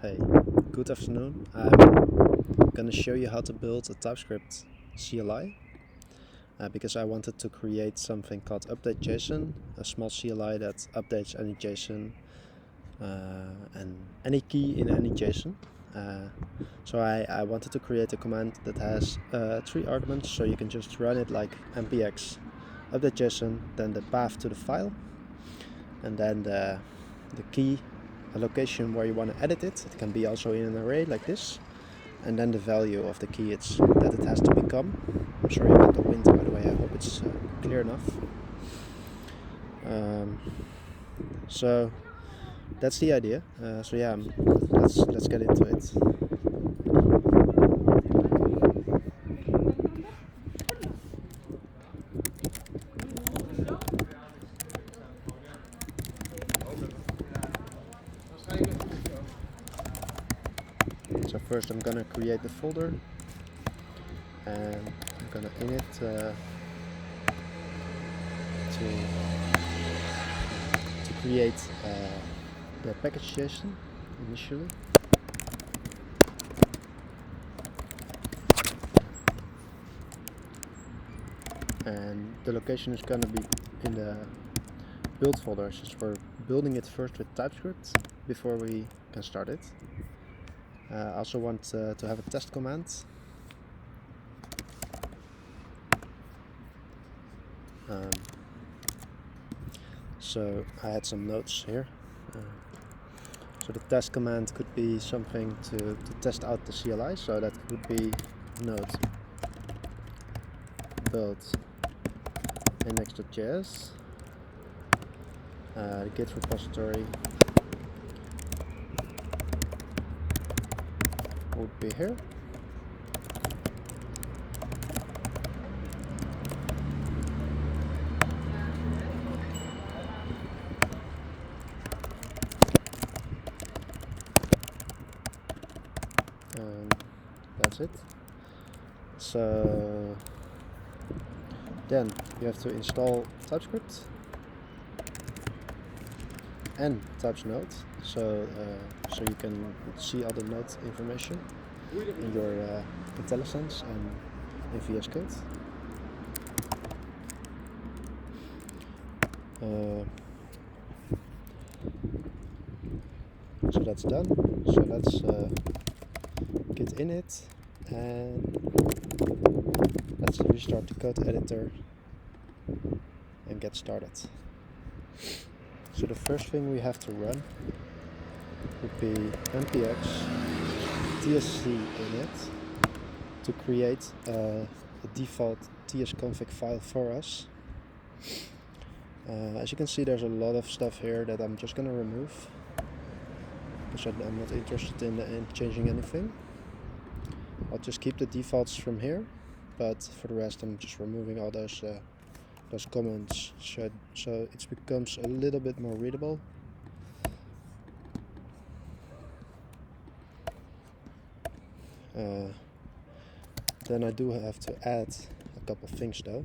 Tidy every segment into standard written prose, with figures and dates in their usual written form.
Hey, good afternoon. I'm gonna show you how to build a TypeScript CLI because I wanted to create something called update.json, a small CLI that updates any JSON and any key in any JSON. So I wanted to create a command that has 3 arguments, so you can just run it like npx update.json, then the path to the file, and then the key, a location where you want to edit it. It can be also in an array like this, and then the value of the key that it has to become. I'm sorry about the wind, by the way. I hope it's clear enough. So that's the idea. So yeah, let's get into it. So first I'm gonna create the folder, and I'm gonna init to create the package.json initially. And the location is gonna be in the build folder, since we're building it first with TypeScript before we can start it. I also want to have a test command. So I had some notes here. So the test command could be something to test out the CLI, so that could be node build index.js, the git repository would be here. And that's it. So then you have to install TypeScript and TypeSnode, so you can see all the node information in your IntelliSense and in VS Code. So that's done. So let's git init and let's restart the code editor and get started. So the first thing we have to run would be npx tsc init to create a default tsconfig file for us. As you can see, there's a lot of stuff here that I'm just gonna remove because I'm not interested in changing anything. I'll just keep the defaults from here, but for the rest I'm just removing all those comments, so it becomes a little bit more readable. Then I do have to add a couple things though,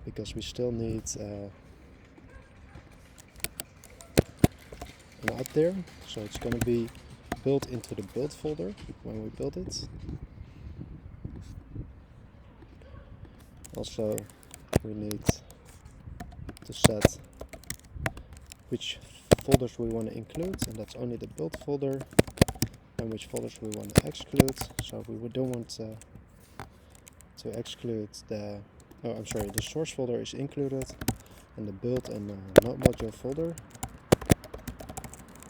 because we still need an out there, so it's going to be built into the build folder when we build it. Also, we need to set which folders we want to include, and that's only the build folder, and which folders we want to exclude. So we don't want to exclude the source folder is included, and the build and node module folder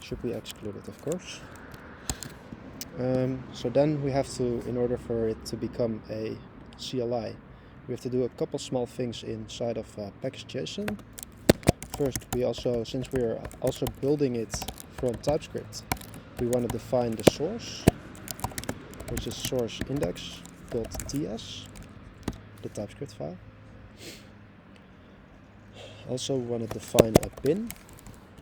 should be excluded, of course. So then we have to, in order for it to become a CLI, we have to do a couple small things inside of package.json. First, since we are also building it from TypeScript, we want to define the source, which is source index.ts, the TypeScript file. Also, we want to define a bin.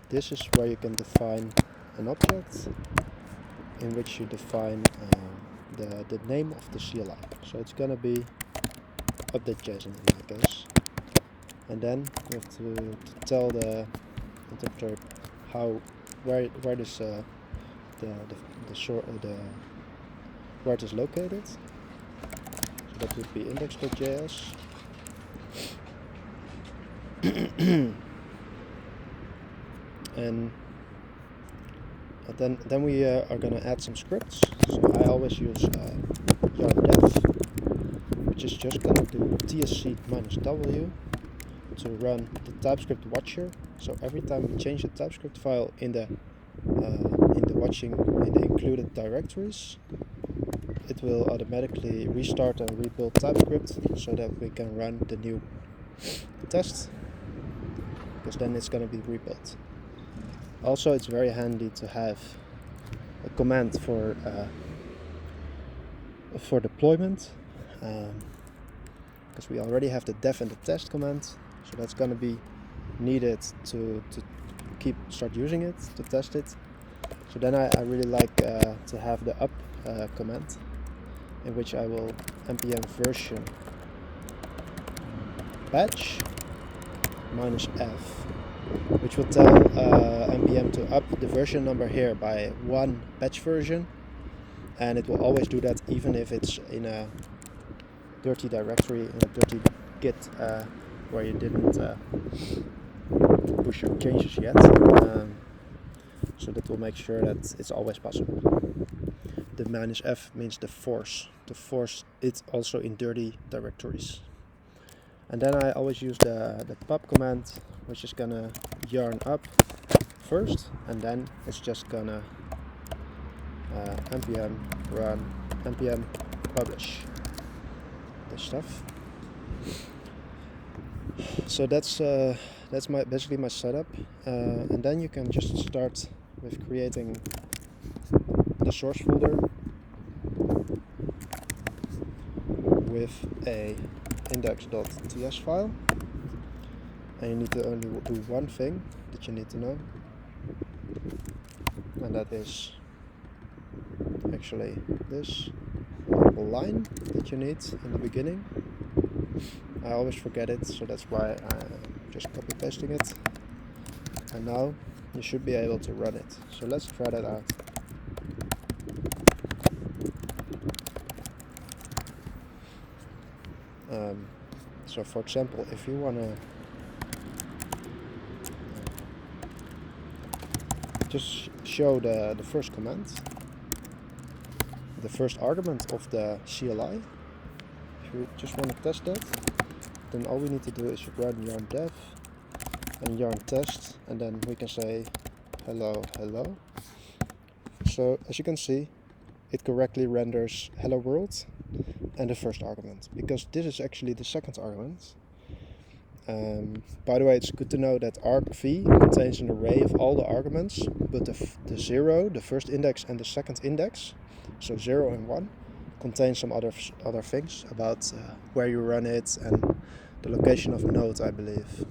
This is where you can define an object in which you define the name of the CLI. So it's gonna be update.json in that case. And then we have to tell the interpreter where this where it is located. So that would be index.js. And then we are going to add some scripts. So I always use yarn dev, which is just going to do tsc -w to run the TypeScript watcher. So every time we change the TypeScript file in the included directories, it will automatically restart and rebuild TypeScript so that we can run the new test, because then it's going to be rebuilt. Also, it's very handy to have a command for deployment, because we already have the def and the test command, so that's going to be needed to start using it, to test it. So then I really like to have the up command, in which I will npm version batch -f, which will tell npm to up the version number here by 1 batch version, and it will always do that even if it's in a dirty directory, in a dirty git where you didn't push your changes yet. So that will make sure that it's always possible. The -f means to force it also in dirty directories. And then I always use the pub command, which is gonna yarn up first, and then it's just gonna npm run npm publish this stuff. So that's basically my setup, and then you can just start with creating the source folder with a index.ts file, and you need to only do one thing that you need to know, and that is actually this little line that you need in the beginning. I always forget it, so that's why I'm just copy pasting it, and now you should be able to run it. So let's try that out. So for example, if you want to just show the first command, the first argument of the CLI, if you just want to test that, then all we need to do is run yarn dev and yarn test, and then we can say hello hello. So as you can see, it correctly renders hello world and the first argument, because this is actually the second argument. By the way, it's good to know that argv contains an array of all the arguments, but the 0, the first index, and the second index, so 0 and 1, contain some other things about where you run it and the location of node, I believe,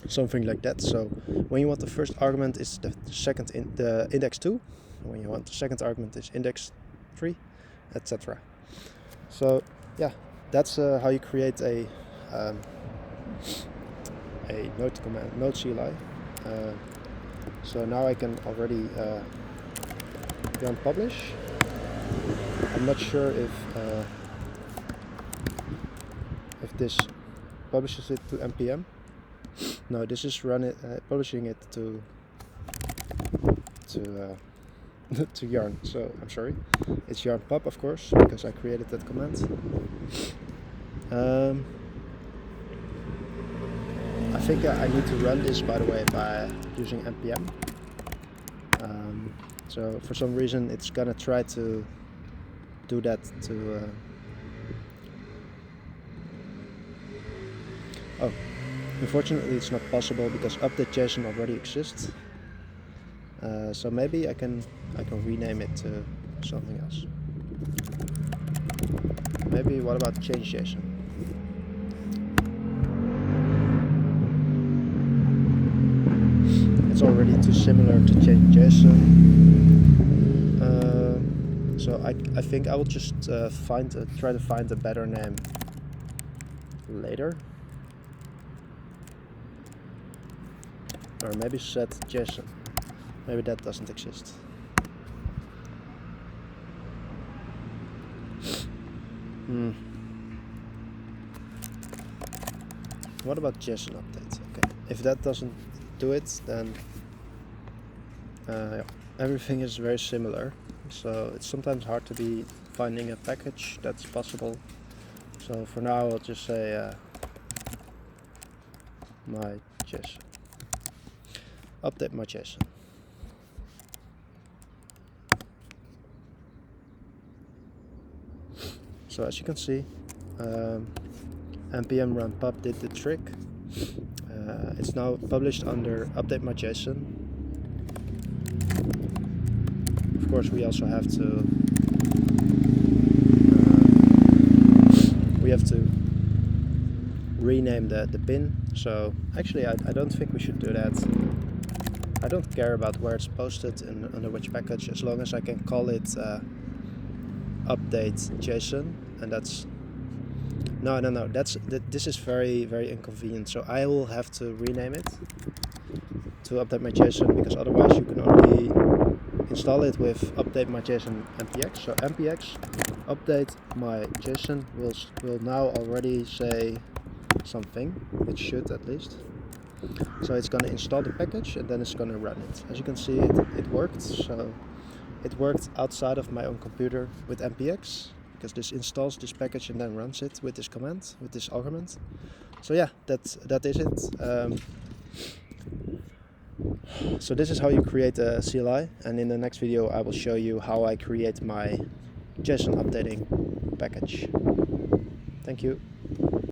something like that. So when you want the first argument is the index 2, when you want the second argument is index 3, etc. So yeah, that's how you create a Node CLI. So now I can already yarn publish. I'm not sure if this publishes it to npm. No, this is publishing it to to yarn. So I'm sorry, it's yarn pub, of course, because I created that command. I think I need to run this, by the way, by using npm. So for some reason it's gonna try to do that to oh, unfortunately it's not possible because update.json already exists. So maybe I can rename it to something else. Maybe what about change.json? It's already too similar to change.json. So I think I will just try to find a better name later. Or maybe set.json. Maybe that doesn't exist. What about JSON updates? Okay, if that doesn't do it, then yeah, everything is very similar. So it's sometimes hard to be finding a package that's possible. So for now, I'll just say my JSON. Update my JSON. So as you can see, npm run pub did the trick. It's now published under update my JSON. Of course, we also have to rename the bin. So actually, I don't think we should do that. I don't care about where it's posted and under which package, as long as I can call it update JSON, and that's no. This is very inconvenient. So I will have to rename it to update my JSON, because otherwise you can only install it with update my JSON npx. So npx update my JSON will now already say something. It should, at least. So it's going to install the package and then it's going to run it. As you can see, it worked. So it worked outside of my own computer with npx, because this installs this package and then runs it with this command, with this argument. So yeah, that is it. So this is how you create a CLI, and in the next video I will show you how I create my JSON updating package. Thank you.